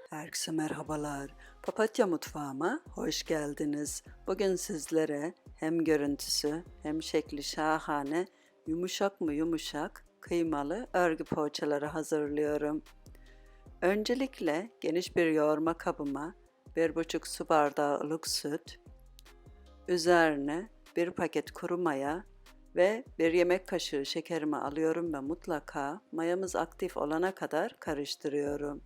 Herkese merhabalar. Papatya mutfağıma hoş geldiniz. Bugün sizlere hem görüntüsü hem şekli şahane, yumuşak mı yumuşak, kıymalı örgü poğaçaları hazırlıyorum. Öncelikle geniş bir yoğurma kabıma 1,5 su bardağı ılık süt, üzerine 1 paket kuru maya ve 1 yemek kaşığı şekerimi alıyorum ve mutlaka mayamız aktif olana kadar karıştırıyorum.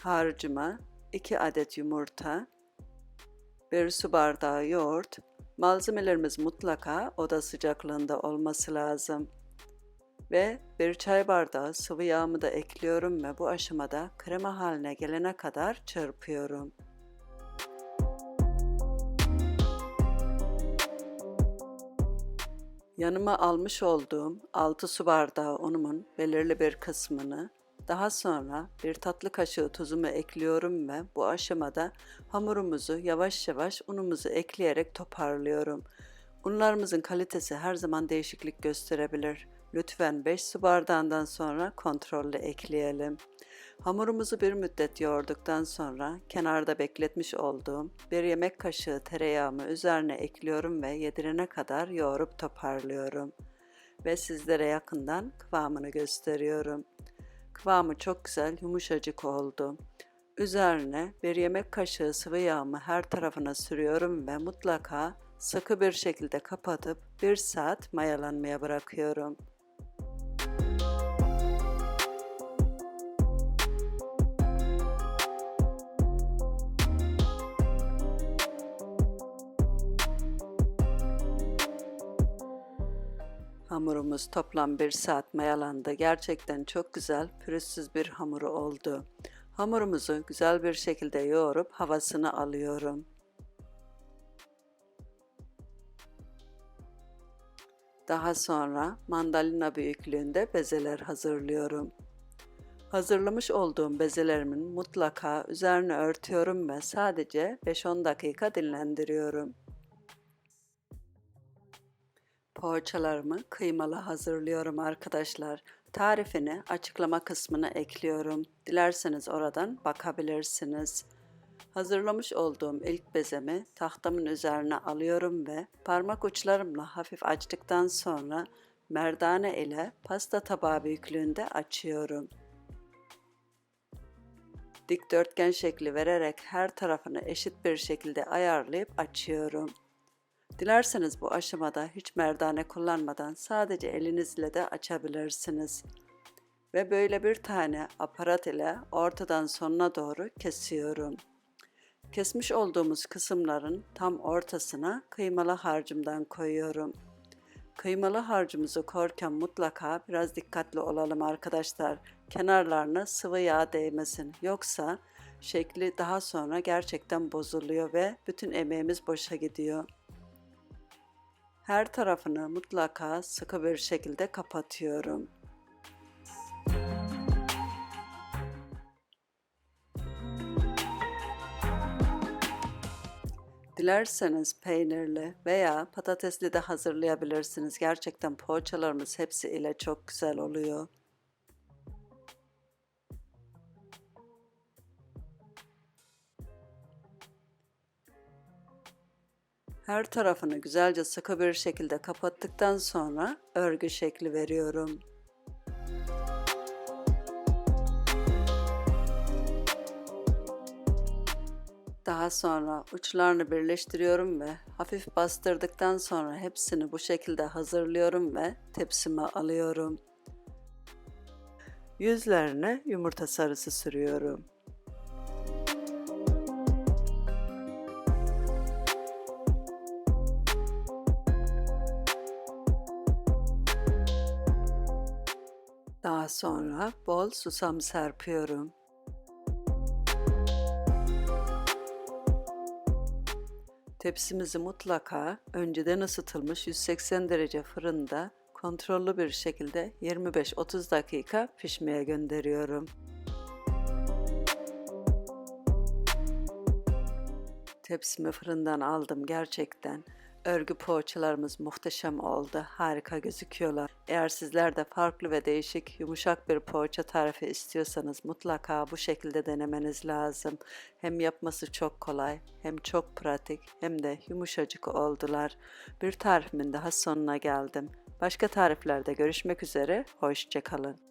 Harcıma 2 adet yumurta, 1 su bardağı yoğurt, malzemelerimiz mutlaka oda sıcaklığında olması lazım. Ve 1 çay bardağı sıvı yağımı da ekliyorum ve bu aşamada krema haline gelene kadar çırpıyorum. Yanıma almış olduğum 6 su bardağı unumun belirli bir kısmını, daha sonra 1 tatlı kaşığı tuzumu ekliyorum ve bu aşamada hamurumuzu yavaş yavaş unumuzu ekleyerek toparlıyorum. Unlarımızın kalitesi her zaman değişiklik gösterebilir. Lütfen 5 su bardağından sonra kontrollü ekleyelim. Hamurumuzu bir müddet yoğurduktan sonra kenarda bekletmiş olduğum 1 yemek kaşığı tereyağımı üzerine ekliyorum ve yedirene kadar yoğurup toparlıyorum. Ve sizlere yakından kıvamını gösteriyorum. Kıvamı çok güzel, yumuşacık oldu. Üzerine 1 yemek kaşığı sıvı yağımı her tarafına sürüyorum ve mutlaka sıkı bir şekilde kapatıp 1 saat mayalanmaya bırakıyorum. Hamurumuz toplam 1 saat mayalandı. Gerçekten çok güzel, pürüzsüz bir hamuru oldu. Hamurumuzu güzel bir şekilde yoğurup havasını alıyorum. Daha sonra mandalina büyüklüğünde bezeler hazırlıyorum. Hazırlamış olduğum bezelerimin mutlaka üzerine örtüyorum ve sadece 5-10 dakika dinlendiriyorum. Poğaçalarımı kıymalı hazırlıyorum arkadaşlar. Tarifini açıklama kısmına ekliyorum. Dilerseniz oradan bakabilirsiniz. Hazırlamış olduğum ilk bezemi tahtamın üzerine alıyorum ve parmak uçlarımla hafif açtıktan sonra merdane ile pasta tabağı büyüklüğünde açıyorum. Dikdörtgen şekli vererek her tarafını eşit bir şekilde ayarlayıp açıyorum. Dilerseniz bu aşamada hiç merdane kullanmadan sadece elinizle de açabilirsiniz. Ve böyle bir tane aparat ile ortadan sonuna doğru kesiyorum. Kesmiş olduğumuz kısımların tam ortasına kıymalı harcımdan koyuyorum. Kıymalı harcımızı koyarken mutlaka biraz dikkatli olalım arkadaşlar. Kenarlarına sıvı yağ değmesin. Yoksa şekli daha sonra gerçekten bozuluyor ve bütün emeğimiz boşa gidiyor. Her tarafını mutlaka sıkı bir şekilde kapatıyorum. Dilerseniz peynirli veya patatesli de hazırlayabilirsiniz. Gerçekten poğaçalarımız hepsi ile çok güzel oluyor. Her tarafını güzelce sıkı bir şekilde kapattıktan sonra örgü şekli veriyorum. Daha sonra uçlarını birleştiriyorum ve hafif bastırdıktan sonra hepsini bu şekilde hazırlıyorum ve tepsime alıyorum. Yüzlerine yumurta sarısı sürüyorum. Daha sonra bol susam serpiyorum. Tepsimizi mutlaka önceden ısıtılmış 180 derece fırında kontrollü bir şekilde 25-30 dakika pişmeye gönderiyorum. Tepsimi fırından aldım gerçekten. Örgü poğaçalarımız muhteşem oldu. Harika gözüküyorlar. Eğer sizler de farklı ve değişik yumuşak bir poğaça tarifi istiyorsanız mutlaka bu şekilde denemeniz lazım. Hem yapması çok kolay, hem çok pratik, hem de yumuşacık oldular. Bir tarifimin daha sonuna geldim. Başka tariflerde görüşmek üzere. Hoşça kalın.